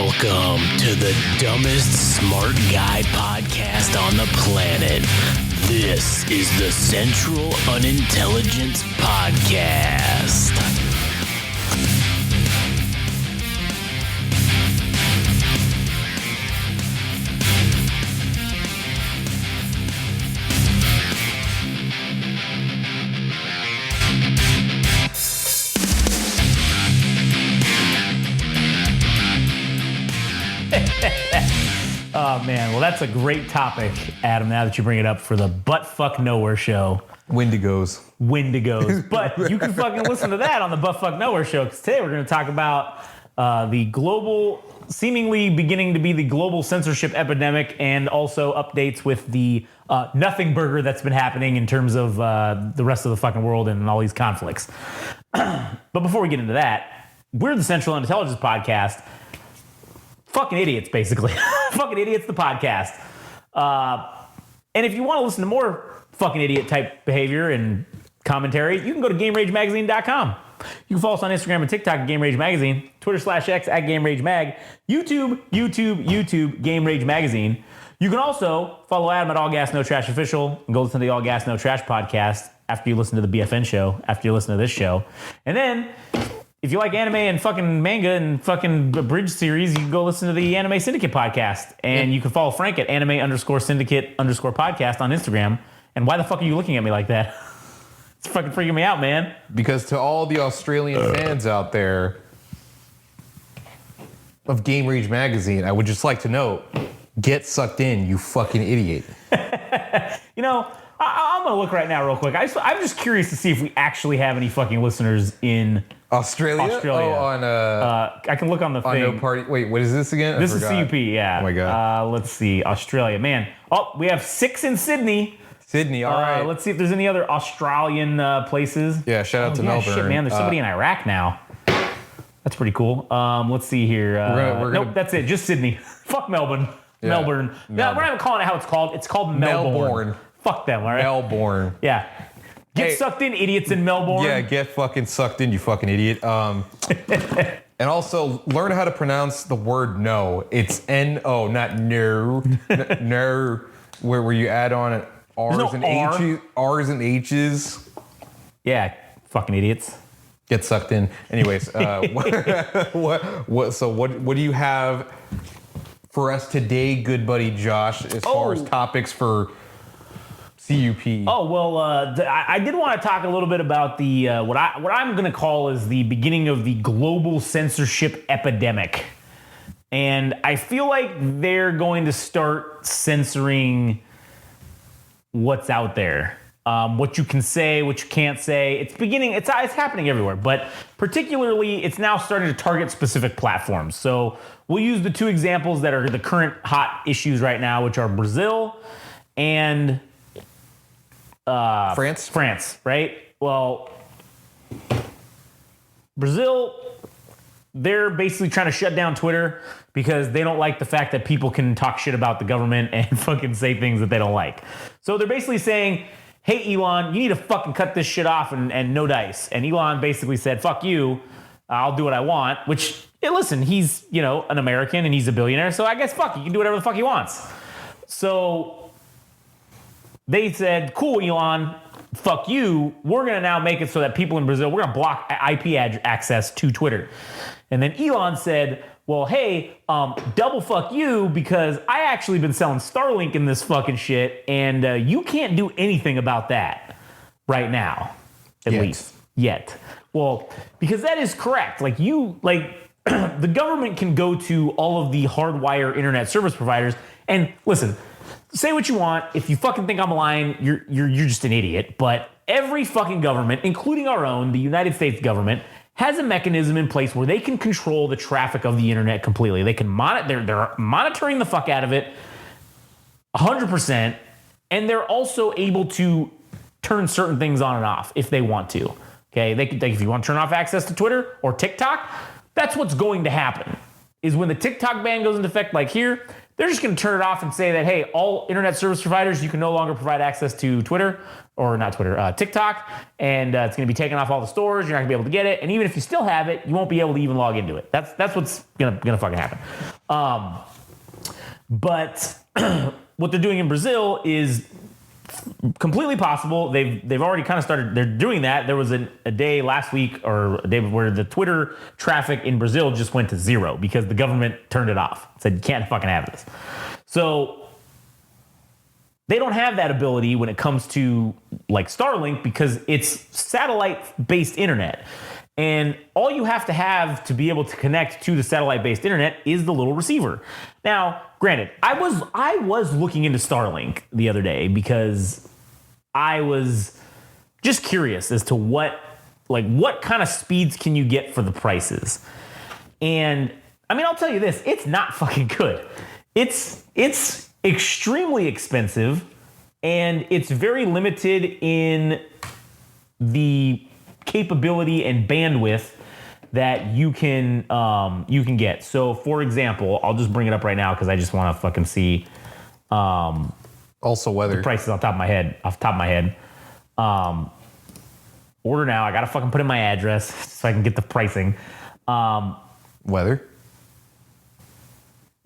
Welcome to the dumbest smart guy podcast on the planet. This is the Central Unintelligence Podcast. Oh, man. Well, that's a great topic, Adam, now that you bring it up for the Butt Fuck Nowhere show. Wendigos. But you can fucking listen to that on the Butt Fuck Nowhere show, because today we're going to talk about the global, seemingly beginning to be the global censorship epidemic, and also updates with the NothingBurger that's been happening in terms of the rest of the fucking world and all these conflicts. But before we get into that, we're the Central Intelligence Podcast. Fucking idiots, basically. Fucking idiots, the podcast. And if you want to listen to more fucking idiot type behavior and commentary, you can go to GameRageMagazine.com. You can follow us on Instagram and TikTok at Game Rage Magazine, Twitter/X at Game Rage Mag, YouTube, Game Rage Magazine. You can also follow Adam at All Gas No Trash Official and go listen to the All Gas No Trash podcast after you listen to the BFN show, after you listen to this show. And then, if you like anime and fucking manga and fucking bridge series, you can go listen to the Anime Syndicate podcast. And you can follow Frank at anime_syndicate_podcast on Instagram. And why the fuck are you looking at me like that? It's fucking freaking me out, man. Because to all the Australian fans out there of Game Rage Magazine, I would just like to know, get sucked in, you fucking idiot. You know, I'm going to look right now real quick. I'm just curious to see if we actually have any fucking listeners in Australia? Oh, on I can look on the thing. No Party. Wait, what is this again? This is CUP, yeah. Oh my god. Let's see, Australia, man. Oh, we have 6 in Sydney. Sydney, all right. Let's see if there's any other Australian places. Yeah, shout out to Melbourne. Shit, man, there's somebody in Iraq now. That's pretty cool. Let's see here. Nope, that's it. Just Sydney. Fuck Melbourne. Yeah. Melbourne. No, we're not even calling it how it's called. It's called Melbourne. Fuck them, all right? Melbourne. Yeah. Get sucked in, idiots in Melbourne. Yeah, get fucking sucked in, you fucking idiot. And also, learn how to pronounce the word no. It's N-O, not no. No, where you add on R's and H's. R's and H's. Yeah, fucking idiots. Get sucked in. Anyways, what do you have for us today, good buddy Josh, as far as topics for CUP? Oh, well, I did want to talk a little bit about the what I'm going to call is the beginning of the global censorship epidemic. And I feel like they're going to start censoring what's out there. What you can say, what you can't say. It's happening everywhere, but particularly it's now starting to target specific platforms. So we'll use the 2 examples that are the current hot issues right now, which are Brazil and France, right? Well, Brazil, they're basically trying to shut down Twitter because they don't like the fact that people can talk shit about the government and fucking say things that they don't like. So they're basically saying, hey, Elon, you need to fucking cut this shit off and no dice. And Elon basically said, fuck you, I'll do what I want, which, listen, he's, an American and he's a billionaire, so I guess fuck, he can do whatever the fuck he wants. So they said, cool, Elon, fuck you. We're going to now make it so that people in Brazil, we're going to block IP access to Twitter. And then Elon said, well, hey, double fuck you, because I actually been selling Starlink in this fucking shit, and you can't do anything about that right now, at least yet. Well, because that is correct. The government can go to all of the hardwire internet service providers and listen. Say what you want. If you fucking think I'm lying, you're just an idiot. But every fucking government, including our own, the United States government, has a mechanism in place where they can control the traffic of the internet completely. They can they're monitoring the fuck out of it 100%, and they're also able to turn certain things on and off if they want to. Okay, if you want to turn off access to Twitter or TikTok, that's what's going to happen. Is when the TikTok ban goes into effect, like here, they're just going to turn it off and say that, hey, all internet service providers, you can no longer provide access to Twitter, or not Twitter, TikTok, and it's going to be taken off all the stores. You're not going to be able to get it, and even if you still have it, you won't be able to even log into it. That's what's going to fucking happen. But what they're doing in Brazil is completely possible. They've already kind of started. They're doing that. There was a day last week or a day where the Twitter traffic in Brazil just went to zero because the government turned it off. Said you can't fucking have this. So they don't have that ability when it comes to like Starlink because it's satellite-based internet. And all you have to be able to connect to the satellite-based internet is the little receiver. Now, granted, I was looking into Starlink the other day because I was just curious as to what kind of speeds can you get for the prices. And I mean, I'll tell you this, it's not fucking good. It's extremely expensive, and it's very limited in the capability and bandwidth that you can get. So, for example, I'll just bring it up right now because I just want to fucking see. Also, weather the prices off the top of my head. Order now. I gotta fucking put in my address so I can get the pricing. Weather.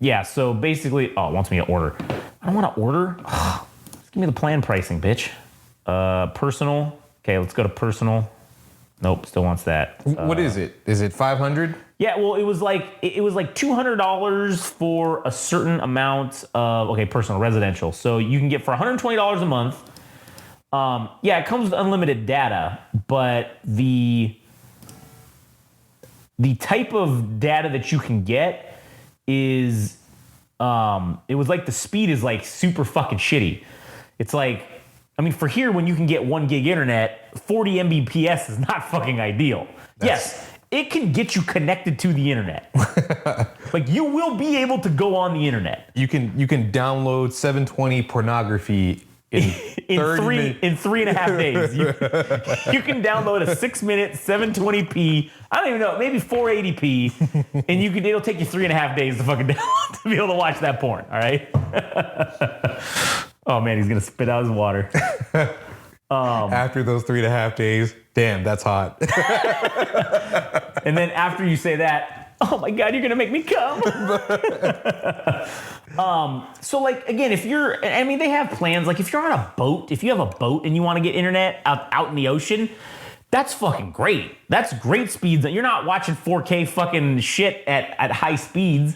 Yeah. So basically, it wants me to order. I don't want to order. Just give me the plan pricing, bitch. Personal. Okay, let's go to personal. Nope, still wants that. What is it? Is it 500? Yeah, well, it was like $200 for a certain amount of personal residential. So you can get for $120 a month. Yeah, it comes with unlimited data, but the type of data that you can get is it was like the speed is like super fucking shitty. It's like, I mean, for here, when you can get 1 gig internet, 40 Mbps is not fucking ideal. Yes, it can get you connected to the internet. Like, you will be able to go on the internet. You can download 720 pornography in 3.5 days. You can download a 6-minute 720p. I don't even know, maybe 480p, and it'll take you 3.5 days to fucking download to be able to watch that porn. All right. Oh man, he's gonna spit out his water. After those 3.5 days, damn, that's hot. And then after you say that, oh my God, you're gonna make me come. So like, again, they have plans. Like if you're on a boat, if you have a boat and you want to get internet out in the ocean, that's fucking great. That's great speeds. You're not watching 4K fucking shit at high speeds.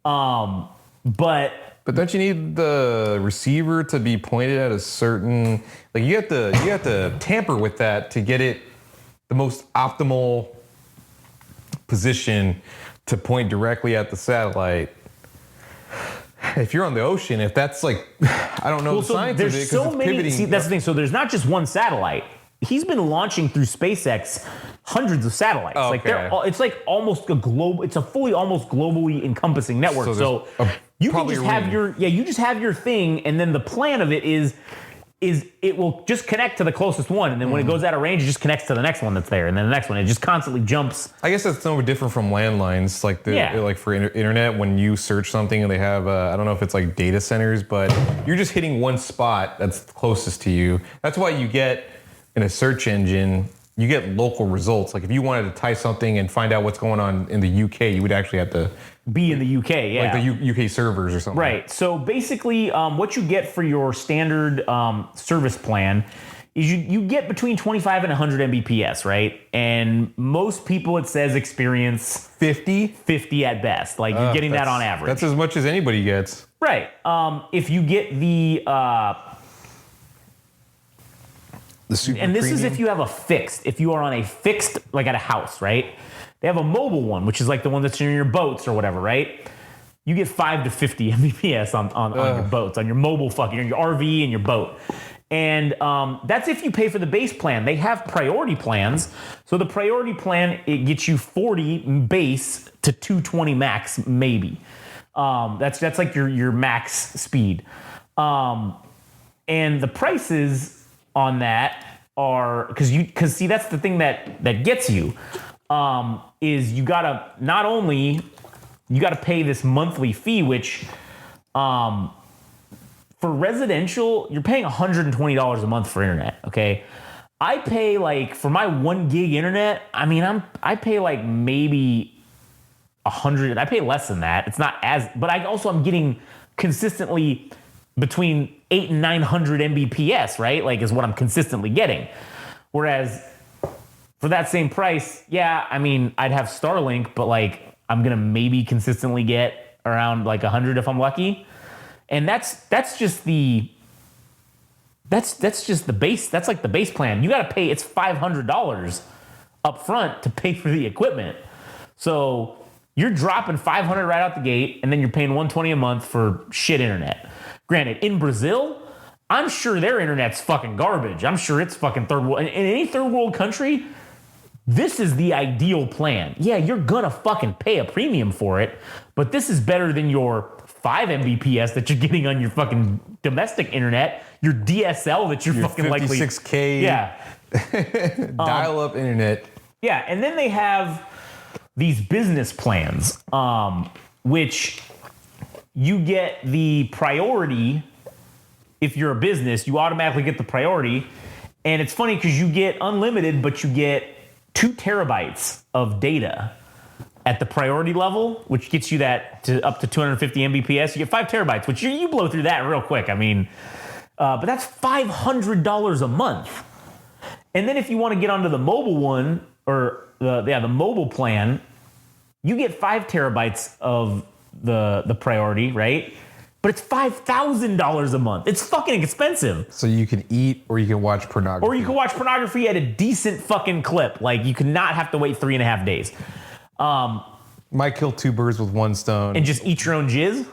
But don't you need the receiver to be pointed at a certain, like you have to tamper with that to get it the most optimal position to point directly at the satellite. If you're on the ocean, if that's like, I don't know the science of it because it's pivoting. See, that's the thing. So there's not just one satellite. He's been launching through SpaceX hundreds of satellites. Okay. It's like almost a global. It's a fully almost globally encompassing network. So you can just have you just have your thing, and then the plan of it is it will just connect to the closest one, and then when it goes out of range, it just connects to the next one that's there, and then the next one. It just constantly jumps. I guess that's no different from landlines, like for internet. When you search something and they have, I don't know if it's like data centers, but you're just hitting one spot that's closest to you. That's why you get in a search engine, you get local results. Like if you wanted to type something and find out what's going on in the UK, you would actually have to be in the UK, yeah. Like the UK servers or something. Right. So basically, what you get for your standard service plan is you get between 25 and 100 Mbps, right? And most people, it says, experience 50 at best. Like you're getting that on average. That's as much as anybody gets. Right. If you get the super and this premium? is if you have if you are on a fixed, like at a house, right? They have a mobile one, which is like the one that's in your boats or whatever, right? You get 5 to 50 Mbps on your boats, on your mobile your RV and your boat. And that's if you pay for the base plan. They have priority plans. So the priority plan, it gets you 40 base to 220 max, maybe. That's like your max speed. And the prices on that are, because see, that's the thing that gets you, is you gotta pay this monthly fee, which For residential, you're paying $120 a month for internet, okay? I pay like, for my 1 gig internet, I pay like maybe 100, I pay less than that. It's not as, but I'm getting consistently between 8 and 900 Mbps, right? Like is what I'm consistently getting. Whereas for that same price, yeah, I'd have Starlink, but like I'm gonna maybe consistently get around like 100 if I'm lucky. And that's just the base. That's like the base plan. You got to pay. It's $500 up front to pay for the equipment. So you're dropping $500 right out the gate, and then you're paying $120 a month for shit internet. Granted, in Brazil, I'm sure their internet's fucking garbage. I'm sure it's fucking third world. In any third world country, this is the ideal plan. Yeah, you're gonna fucking pay a premium for it, but this is better than your 5 Mbps that you're getting on your fucking domestic internet, your DSL that you're fucking likely 56K dial-up internet. Yeah, and then they have these business plans, which you get the priority. If you're a business, you automatically get the priority. And it's funny because you get unlimited, but you get 2 terabytes of data at the priority level, which gets you that to up to 250 Mbps. You get 5 terabytes, which you blow through that real quick. But that's $500 a month. And then if you want to get onto the mobile one, or the mobile plan, you get 5 terabytes of the priority, right? But it's $5,000 a month. It's fucking expensive. So you can eat or you can watch pornography. Or you can watch pornography at a decent fucking clip. Like you could not have to wait 3.5 days. Might kill 2 birds with 1 stone. And just eat your own jizz?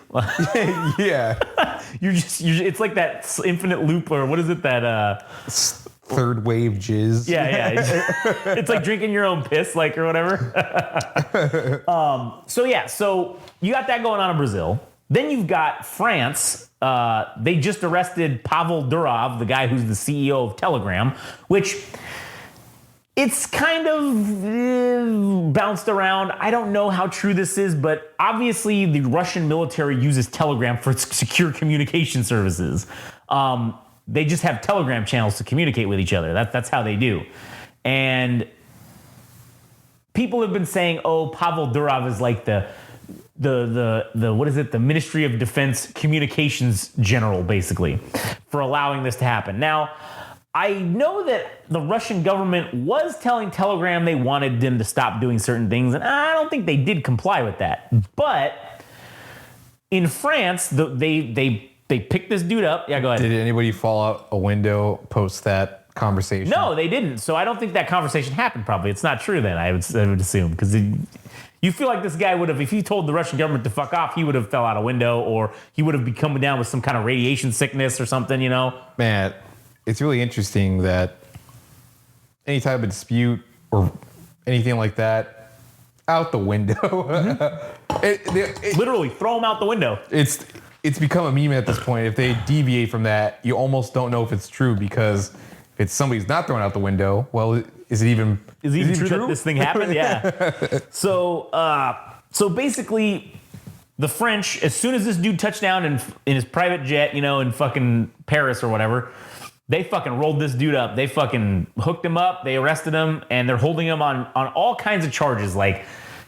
Yeah. It's like that infinite loop, or what is it that third wave jizz. Yeah. It's like drinking your own piss, like, or whatever. So you got that going on in Brazil. Then you've got France. They just arrested Pavel Durov, the guy who's the CEO of Telegram, which it's kind of bounced around. I don't know how true this is, but obviously the Russian military uses Telegram for its secure communication services. They just have Telegram channels to communicate with each other. That's how they do. And people have been saying, oh, Pavel Durov is like the what is it? The Ministry of Defense Communications General, basically, for allowing this to happen. Now, I know that the Russian government was telling Telegram they wanted them to stop doing certain things, and I don't think they did comply with that. But in France, they picked this dude up. Yeah, go ahead. Did anybody fall out a window post that conversation? No, they didn't. So I don't think that conversation happened. Probably it's not true. Then I would assume, because you feel like this guy would have, if he told the Russian government to fuck off, he would have fell out a window, or he would have been coming down with some kind of radiation sickness or something. Man, it's really interesting that any type of dispute or anything like that, out the window. Mm-hmm. Literally throw them out the window. It's become a meme at this point. If they deviate from that, you almost don't know if it's true, because if it's somebody's not thrown out the window, well, is it even true that this thing happened? Yeah. So basically, the French, as soon as this dude touched down in his private jet, in fucking Paris or whatever, they fucking rolled this dude up. They fucking hooked him up. They arrested him, and they're holding him on all kinds of charges, like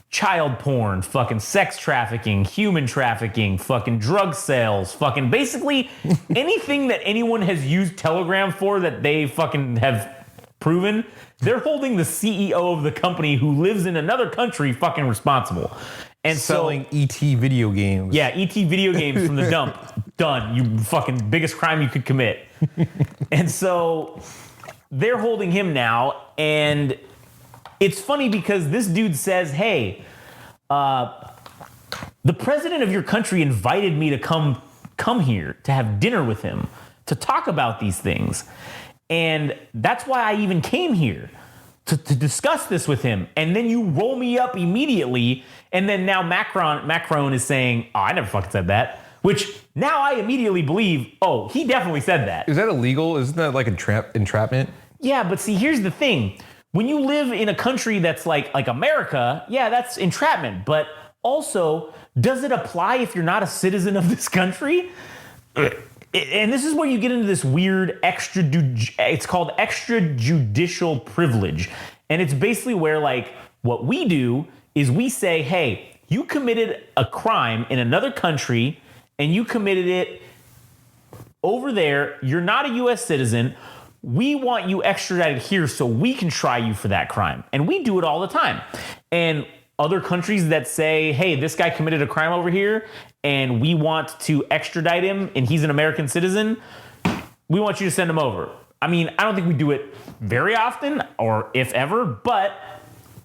child porn, fucking sex trafficking, human trafficking, fucking drug sales, fucking basically anything that anyone has used Telegram for that they fucking have proven. They're holding the CEO of the company, who lives in another country, fucking responsible. And selling ET video games. Yeah, ET video games from the dump. Done. You fucking biggest crime you could commit. And so they're holding him now, and it's funny because this dude says, hey, the president of your country invited me to come here to have dinner with him, to talk about these things. And that's why I even came here, to discuss this with him. And then you roll me up immediately. And then now Macron is saying, oh, I never fucking said that. Which now I immediately believe, oh, he definitely said that. Is that illegal? Isn't that like entrapment? Yeah, but see, here's the thing. When you live in a country that's like America, yeah, that's entrapment. But Also, does it apply if you're not a citizen of this country? And this is where you get into this weird it's called extrajudicial privilege. And it's basically where, like, what we do is we say, hey, you committed a crime in another country and you committed it over there. You're not a U.S. citizen. We want you extradited here so we can try you for that crime. And we do it all the time. And other countries that say, hey, this guy committed a crime over here and we want to extradite him and he's an American citizen, we want you to send him over. I mean, I don't think we do it very often or if ever, but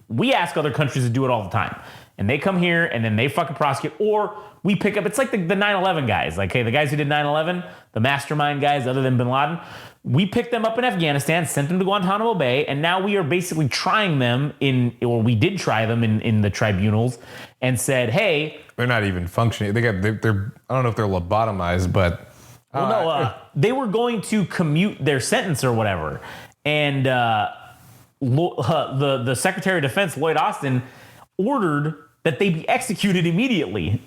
we ask other countries to do it all the time. And they come here and then they fucking prosecute, or we pick up, it's like the 9/11 guys. Like, hey, the guys who did 9/11, the mastermind guys other than bin Laden, we picked them up in Afghanistan, sent them to Guantanamo Bay, and now we are basically trying them we did try them in the tribunals and said, hey. They're not even functioning. They're I don't know if they're lobotomized, but. They were going to commute their sentence or whatever. And the Secretary of Defense, Lloyd Austin, ordered that they be executed immediately.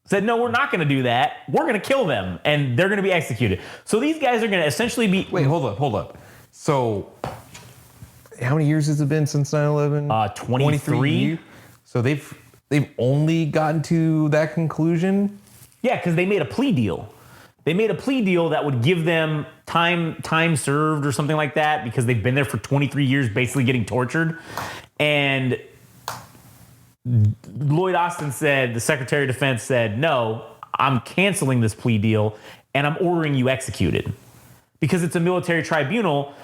Said, no, we're not going to do that. We're going to kill them, and they're going to be executed. So these guys are going to essentially be... Wait, hold up. So how many years has it been since 9/11? 23. So they've only gotten to that conclusion? Yeah, because they made a plea deal. They made a plea deal that would give them time served or something like that because they've been there for 23 years basically getting tortured. And Lloyd Austin said, the Secretary of Defense said, no, I'm canceling this plea deal and I'm ordering you executed. Because it's a military tribunal,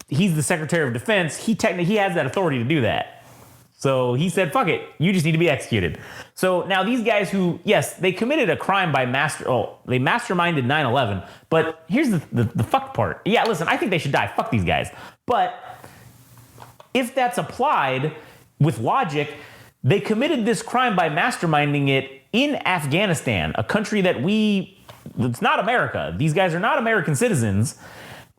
he's the Secretary of Defense, he has that authority to do that. So he said, fuck it, you just need to be executed. So now these guys who, yes, they committed a crime by they masterminded 9/11, but here's the fuck part. Yeah, listen, I think they should die. Fuck these guys. But if that's applied with logic, they committed this crime by masterminding it in Afghanistan, a country that it's not America. These guys are not American citizens,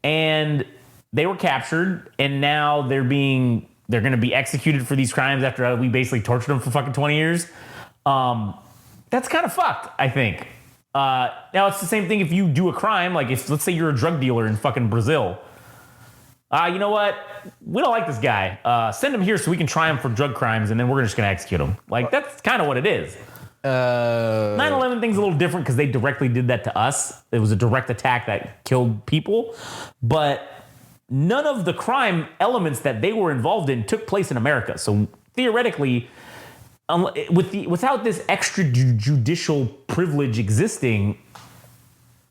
and they were captured, and now they're going to be executed for these crimes after we basically tortured them for fucking 20 years. That's kind of fucked, I think. Now, it's the same thing if you do a crime, like if, let's say you're a drug dealer in fucking Brazil. You know what? We don't like this guy. Send him here so we can try him for drug crimes, and then we're just going to execute him. Like, that's kind of what it is. 9/11 thing's a little different because they directly did that to us. It was a direct attack that killed people. But none of the crime elements that they were involved in took place in America. So theoretically, without this extrajudicial privilege existing,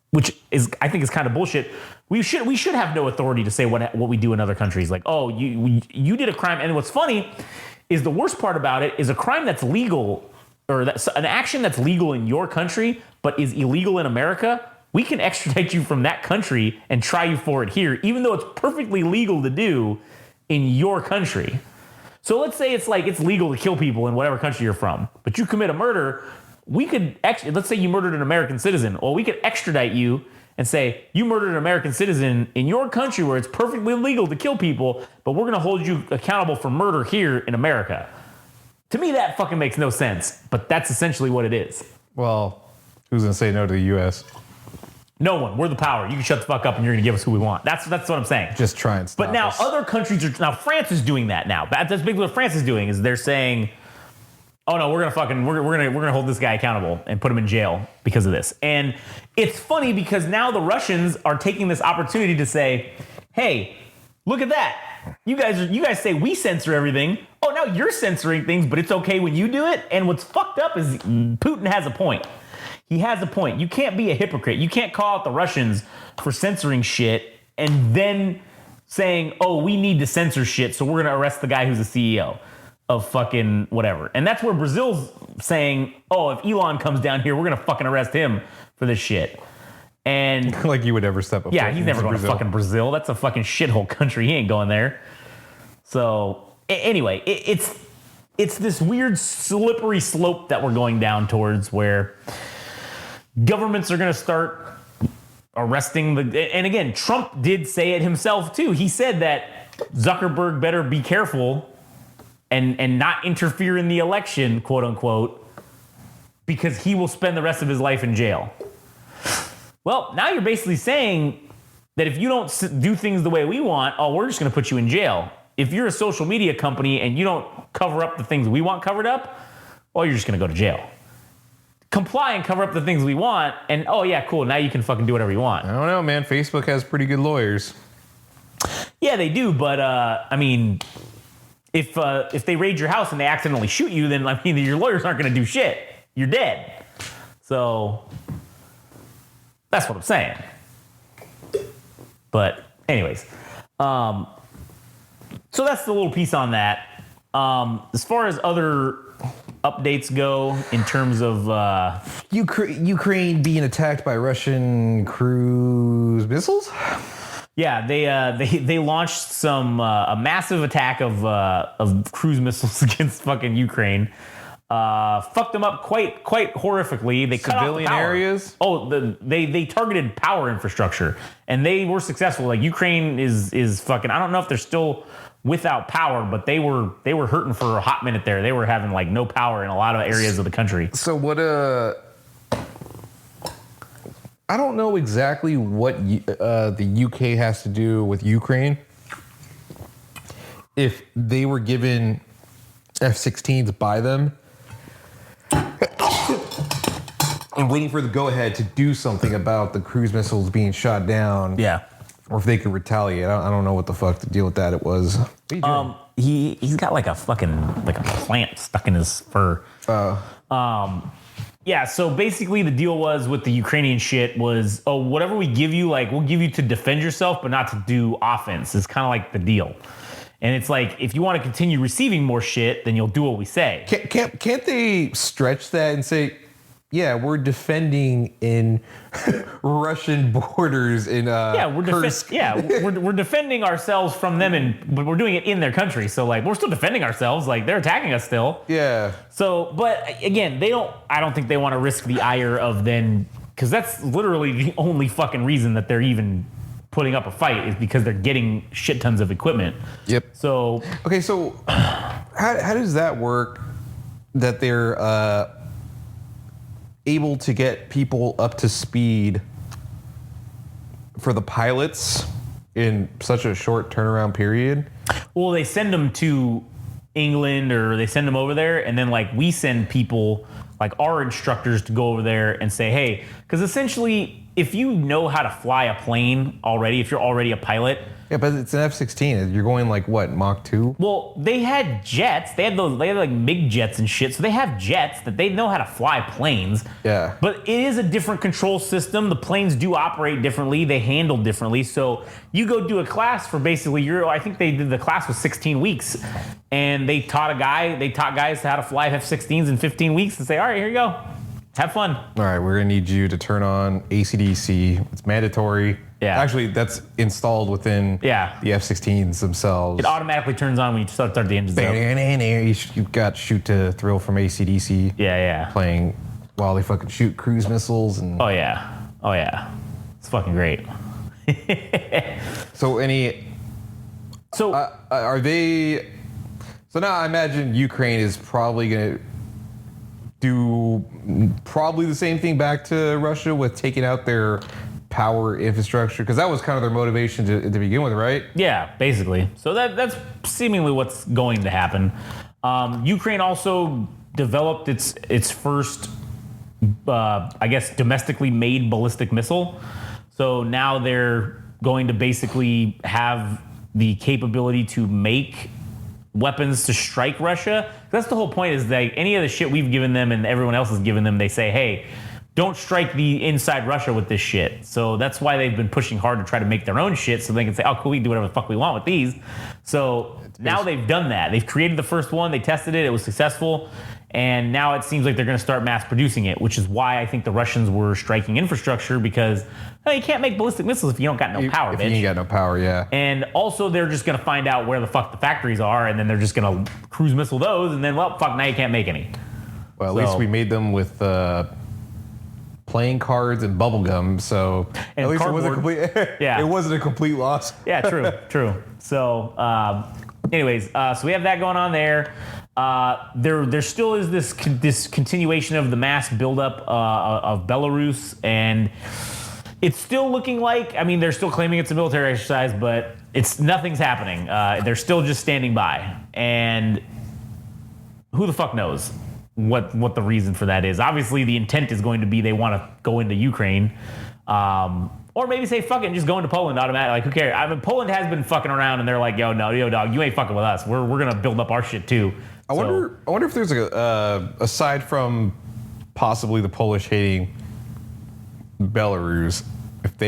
which I think is kind of bullshit, we should have no authority to say what we do in other countries. Like, oh, you did a crime, and what's funny is the worst part about it is a crime that's legal, or that's an action that's legal in your country but is illegal in America. We can extradite you from that country and try you for it here, even though it's perfectly legal to do in your country. So let's say it's legal to kill people in whatever country you're from, but you commit a murder. Let's say you murdered an American citizen. Well, we could extradite you and say, you murdered an American citizen in your country where it's perfectly legal to kill people, but we're going to hold you accountable for murder here in America. To me, that fucking makes no sense, but that's essentially what it is. Well, who's going to say no to the U.S.? No one. We're the power. You can shut the fuck up and you're going to give us who we want. That's what I'm saying. Just try and stop But now us. other countries now France is doing that now. That's basically what France is doing is they're saying, oh no, we're gonna hold this guy accountable and put him in jail because of this. And it's funny because now the Russians are taking this opportunity to say, hey, look at that. You guys say we censor everything. Oh, now you're censoring things, but it's okay when you do it. And what's fucked up is Putin has a point. He has a point. You can't be a hypocrite. You can't call out the Russians for censoring shit and then saying, oh, we need to censor shit, so we're going to arrest the guy who's the CEO of fucking whatever. And that's where Brazil's saying, oh, if Elon comes down here, we're going to fucking arrest him for this shit. And like you would ever step up. Yeah, he's never going to fucking Brazil. That's a fucking shithole country. He ain't going there. So anyway, it's this weird slippery slope that we're going down towards where governments are going to start arresting and again, Trump did say it himself too. He said that Zuckerberg better be careful and not interfere in the election, quote unquote, because he will spend the rest of his life in jail. Well, now you're basically saying that if you don't do things the way we want, we're just going to put you in jail. If you're a social media company and you don't cover up the things we want covered up, you're just going to go to jail. Comply and cover up the things we want, and cool, now you can fucking do whatever you want. I don't know, man. Facebook has pretty good lawyers. Yeah, they do, but I mean, if they raid your house and they accidentally shoot you, then I mean, your lawyers aren't going to do shit. You're dead. So that's what I'm saying. But anyways, so that's the little piece on that. As far as other updates go, in terms of Ukraine being attacked by Russian cruise missiles. Yeah, they launched a massive attack of cruise missiles against fucking Ukraine. Fucked them up quite horrifically. They cut off the power. Areas. They targeted power infrastructure, and they were successful. Like Ukraine is fucking. I don't know if they're still without power, but they were hurting for a hot minute there. They were having like no power in a lot of areas of the country. So what? I don't know exactly what the UK has to do with Ukraine. If they were given F-16s by them and waiting for the go-ahead to do something about the cruise missiles being shot down. Yeah. Or if they could retaliate. I don't know what the fuck the deal with that it was. What are you doing? He's got like a plant stuck in his fur. Yeah, so basically the deal was with the Ukrainian shit was, whatever we give you, like we'll give you to defend yourself, but not to do offense. It's kind of like the deal. And it's like, if you want to continue receiving more shit, then you'll do what we say. Can't they stretch that and say, yeah, we're defending in Russian borders in Kursk. We're defending ourselves from them, but we're doing it in their country. So like we're still defending ourselves. Like they're attacking us still. Yeah. So, but again, I don't think they want to risk the ire of then, because that's literally the only fucking reason that they're even putting up a fight is because they're getting shit tons of equipment. Yep. So okay, so how does that work? That they're able to get people up to speed for the pilots in such a short turnaround period? Well, they send them to England or they send them over there, and then like we send people, like our instructors, to go over there and say, hey, because essentially if you know how to fly a plane already, if you're already a pilot. Yeah, but it's an F-16. You're going like what, Mach 2? Well, they had jets. They had like MiG jets and shit. So they have jets that they know how to fly planes. Yeah. But it is a different control system. The planes do operate differently. They handle differently. So you go do a class for basically I think they did the class was 16 weeks. And they taught guys how to fly F-16s in 15 weeks and say, all right, here you go. Have fun. All right, we're going to need you to turn on AC/DC. It's mandatory. Yeah. Actually, that's installed within the F-16s themselves. It automatically turns on when you start the engines up. You've got Shoot to Thrill from AC/DC. Yeah. Playing while they fucking shoot cruise missiles. And Oh, yeah. It's fucking great. So are they... So now I imagine Ukraine is probably going to do probably the same thing back to Russia with taking out their power infrastructure, because that was kind of their motivation to begin with, right? Yeah, basically. So that's seemingly what's going to happen. Ukraine also developed its first, I guess, domestically made ballistic missile. So now they're going to basically have the capability to make weapons to strike Russia. That's the whole point, is that any of the shit we've given them and everyone else has given them, they say, hey, don't strike the inside Russia with this shit. So that's why they've been pushing hard to try to make their own shit so they can say, oh, cool, we can do whatever the fuck we want with these. So now they've done that. They've created the first one. They tested it. It was successful. And now it seems like they're going to start mass producing it, which is why I think the Russians were striking infrastructure, because you can't make ballistic missiles if you don't got no power, bitch. If you ain't got no power, yeah. And also they're just going to find out where the fuck the factories are, and then they're just going to cruise missile those, and then, well, fuck, now you can't make any. Well, at least we made them with playing cards and bubble gum, so and at least cardboard. it wasn't a complete loss. Yeah, true. So, anyways, so we have that going on there. There still is this continuation of the mass buildup of Belarus, and it's still looking like, I mean, they're still claiming it's a military exercise, but nothing's happening. They're still just standing by, and who the fuck knows what the reason for that is. Obviously, the intent is going to be they want to go into Ukraine, or maybe say fuck it and just go into Poland automatically. Like, who cares? I mean, Poland has been fucking around, and they're like, yo, dog, you ain't fucking with us. We're gonna build up our shit too. I wonder if there's aside from possibly the Polish hating Belarus, if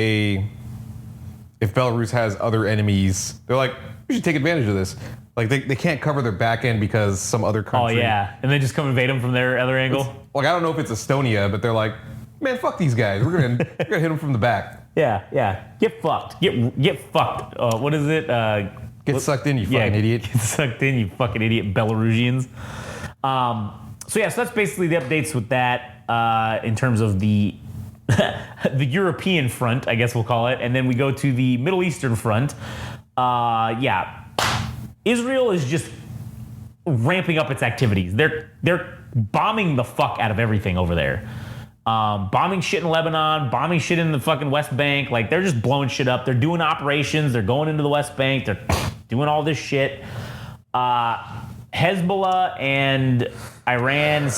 Belarus has other enemies, they're like, we should take advantage of this. Like they can't cover their back end because some other country. Oh yeah, and then just come invade them from their other angle. Like, I don't know if it's Estonia, but they're like, man, fuck these guys. We're gonna hit them from the back. Yeah. Get fucked. Get fucked. What is it? Get sucked in, you fucking idiot. Get sucked in, you fucking idiot Belarusians. So that's basically the updates with that in terms of the the European front, I guess we'll call it. And then we go to the Middle Eastern front. Israel is just ramping up its activities. They're bombing the fuck out of everything over there. Bombing shit in Lebanon, bombing shit in the fucking West Bank. Like, they're just blowing shit up. They're doing operations. They're going into the West Bank. They're doing all this shit. Hezbollah and Iran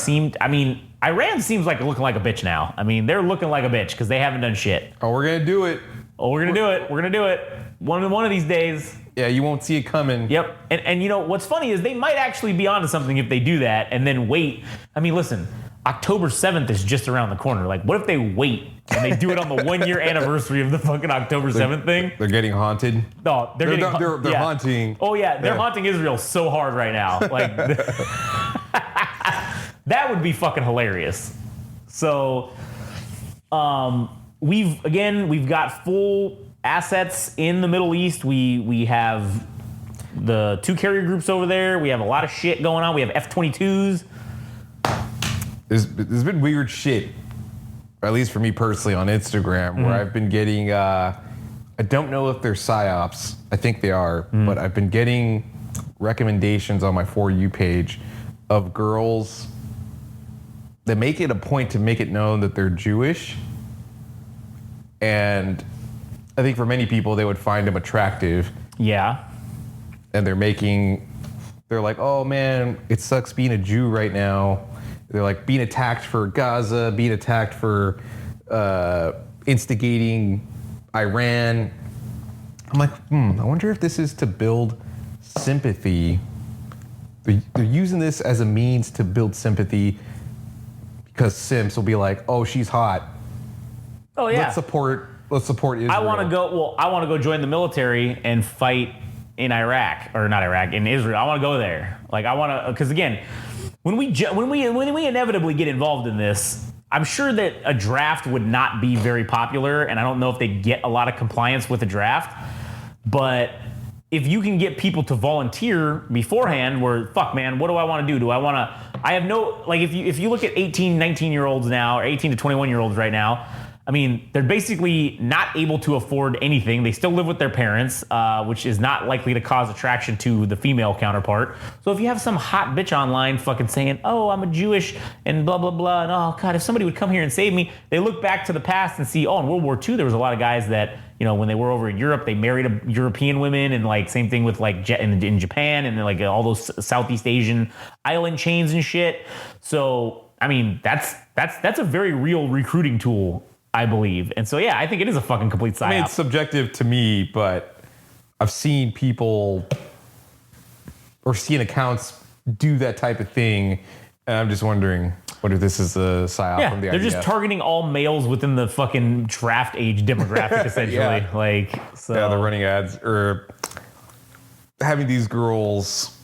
Iran seems like looking like a bitch now. I mean, they're looking like a bitch because they haven't done shit. Oh, we're gonna do it. We're gonna do it. One of these days. Yeah, you won't see it coming. Yep. And you know, what's funny is they might actually be onto something if they do that and then wait. I mean, listen, October 7th is just around the corner. Like, what if they wait and they do it on the 1 year anniversary of the fucking October 7th thing? They're getting haunted. No, they're haunting. Oh yeah, they're haunting Israel so hard right now. Like, that would be fucking hilarious. So, we've got full assets in the Middle East. We have the 2 carrier groups over there. We have a lot of shit going on. We have F-22s. There's been weird shit, or at least for me personally, on Instagram, where I've been getting, I don't know if they're psyops, I think they are, but I've been getting recommendations on my For You page of girls that make it a point to make it known that they're Jewish. And I think for many people, they would find them attractive. Yeah. And they're like, oh man, it sucks being a Jew right now. They're like being attacked for Gaza, being attacked for instigating Iran. I'm like, I wonder if this is to build sympathy. They're using this as a means to build sympathy because simps will be like, oh, she's hot. Oh yeah. Let's support Israel. I want to go join the military and fight in Iraq, or not Iraq, in Israel. I want to go there. Like, I want to, because again, when we inevitably get involved in this, I'm sure that a draft would not be very popular, and I don't know if they get a lot of compliance with a draft. But if you can get people to volunteer beforehand, where, fuck man, what do I want to do? I have no, like, if you look at 18, 19-year-olds now, or 18 to 21-year-olds right now, I mean, they're basically not able to afford anything. They still live with their parents, which is not likely to cause attraction to the female counterpart. So if you have some hot bitch online fucking saying, oh, I'm a Jewish and blah, blah, blah, and oh, God, if somebody would come here and save me, they look back to the past and see, oh, in World War II, there was a lot of guys that, you know, when they were over in Europe, they married European women, and like same thing with like in Japan and like all those Southeast Asian island chains and shit. So, I mean, that's a very real recruiting tool, I believe. And so, yeah, I think it is a fucking complete psyop. I mean, it's subjective to me, but I've seen people or seen accounts do that type of thing, and I'm just wondering, what if this is a psyop from the IDF? They're just targeting all males within the fucking draft age demographic, essentially. Yeah. Like, so. Yeah, they're running ads or having these girls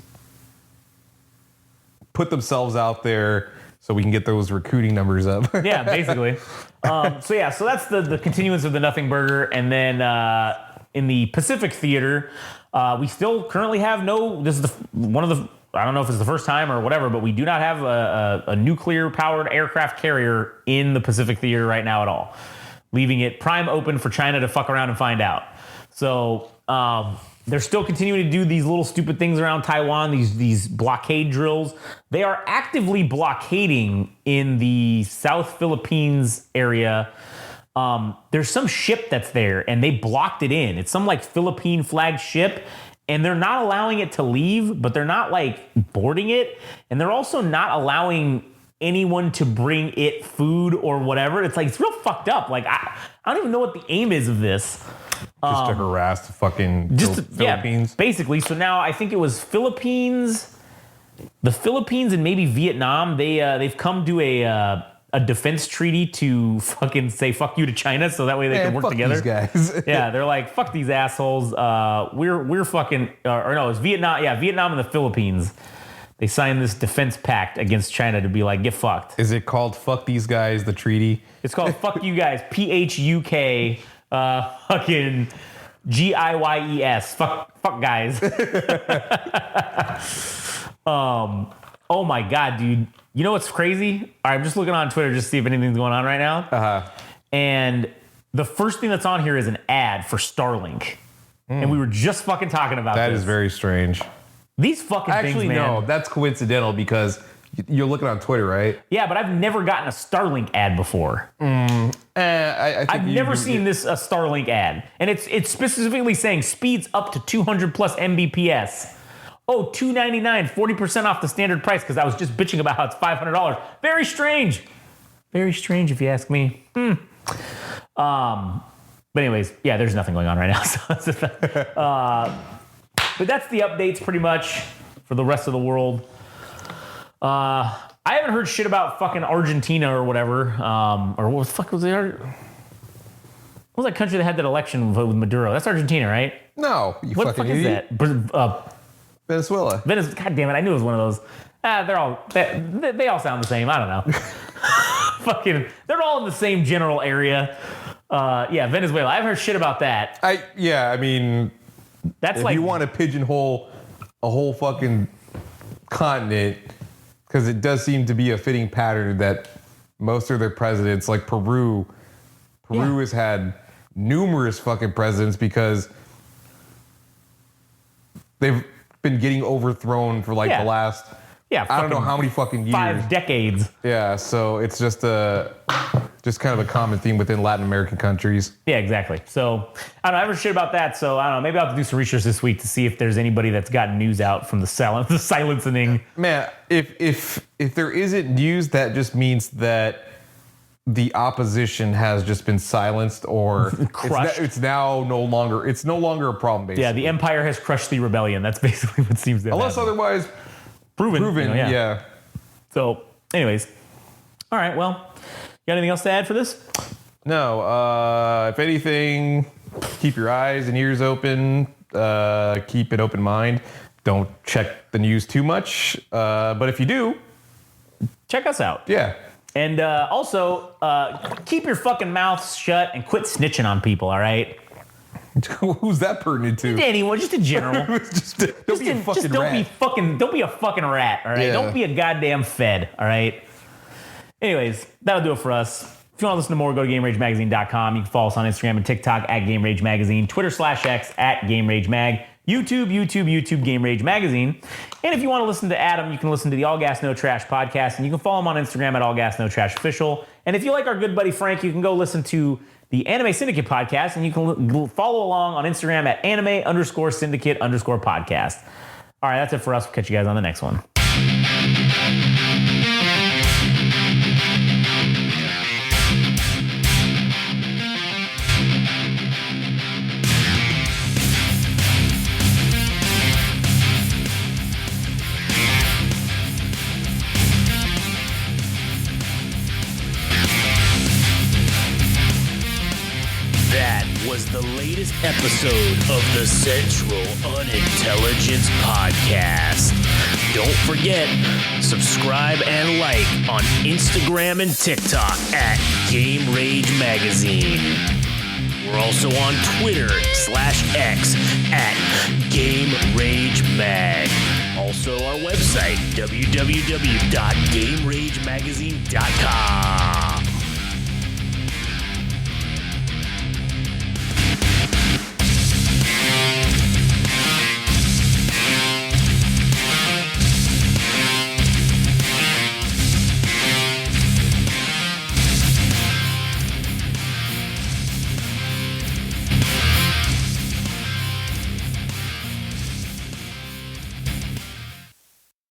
put themselves out there so we can get those recruiting numbers up. Yeah, basically. So that's the continuance of the NothingBurger. And then in the Pacific Theater, we still currently have this is one of the, I don't know if it's the first time or whatever, but we do not have a nuclear-powered aircraft carrier in the Pacific Theater right now at all, leaving it prime open for China to fuck around and find out. So they're still continuing to do these little stupid things around Taiwan, these blockade drills. They are actively blockading in the South Philippines area. There's some ship that's there, and they blocked it in. It's some like Philippine flag ship, and they're not allowing it to leave, but they're not like boarding it, and they're also not allowing anyone to bring it food or whatever. It's like, it's real fucked up. Like, I don't even know what the aim is of this. Just to harass the fucking Philippines. Yeah, basically. So now I think it was the Philippines and maybe Vietnam. They've come to a defense treaty to fucking say fuck you to China, so that way they can work together. These guys. Yeah, they're like, fuck these assholes. We're fucking, or no, it's Vietnam. Yeah, Vietnam and the Philippines. They signed this defense pact against China to be like, get fucked. Is it called "Fuck These Guys"? The treaty. It's called "Fuck You Guys." PHUK. Fucking GIYES. Fuck guys. Oh my god, dude. You know what's crazy? All right, I'm just looking on Twitter just to see if anything's going on right now. And the first thing that's on here is an ad for Starlink. And we were just fucking talking about That this. is very strange. These fucking things, Actually, man. no, that's coincidental because you're looking on Twitter, right? Yeah, but I've never gotten a Starlink ad before. I think I've never seen a Starlink ad. And it's specifically saying speeds up to 200 plus Mbps. Oh, $299, 40% off the standard price, because I was just bitching about how it's $500. Very strange. Very strange, if you ask me. But anyways, yeah, there's nothing going on right now. But that's the updates pretty much for the rest of the world. I haven't heard shit about fucking Argentina or whatever. Or what the fuck was it? What was that country that had that election with Maduro? That's Argentina, right? No, you What the fucking fuck is idiot. that? Venezuela. God damn it! I knew it was one of those. They all sound the same. I don't know. Fucking, they're all in the same general area. Yeah, Venezuela. I've heard shit about that. I mean, That's if like you want to pigeonhole a whole fucking continent, because it does seem to be a fitting pattern that most of their presidents, like Peru has had numerous fucking presidents because they've been getting overthrown for like the last, I don't know how many fucking years. 5 decades. Yeah, so it's just kind of a common theme within Latin American countries. Yeah, exactly. So I don't know. I've heard shit about that. So I don't know. Maybe I'll have to do some research this week to see if there's anybody that's gotten news out from the silencing. Man, if there isn't news, that just means that the opposition has just been silenced or crushed. It's no longer a problem. Basically, Yeah, the empire has crushed the rebellion. That's basically what seems to have unless happened. otherwise proven. Yeah. So, anyways, all right. Well, you got anything else to add for this? No. If anything, keep your eyes and ears open. Keep an open mind. Don't check the news too much. But if you do, check us out. Yeah. And also, keep your fucking mouths shut and quit snitching on people, all right? Who's that pertinent to? Anyone, just in general. Don't be a fucking rat. Don't be a fucking rat, all right? Yeah. Don't be a goddamn fed, all right? Anyways, that'll do it for us. If you want to listen to more, go to GameRageMagazine.com. You can follow us on Instagram and TikTok at GameRageMagazine, Twitter/X at GameRageMag, YouTube, Game Rage Magazine. And if you want to listen to Adam, you can listen to the All Gas No Trash podcast, and you can follow him on Instagram at All Gas No Trash Official. And if you like our good buddy Frank, you can go listen to the Anime Syndicate podcast, and you can follow along on Instagram at anime_syndicate_podcast. All right, that's it for us. We'll catch you guys on the next one. That was the latest episode of the Central Unintelligence Podcast. Don't forget, subscribe and like on Instagram and TikTok at Game Rage Magazine. We're also on Twitter/X at Game Rage Mag. Also our website, www.GameRageMagazine.com.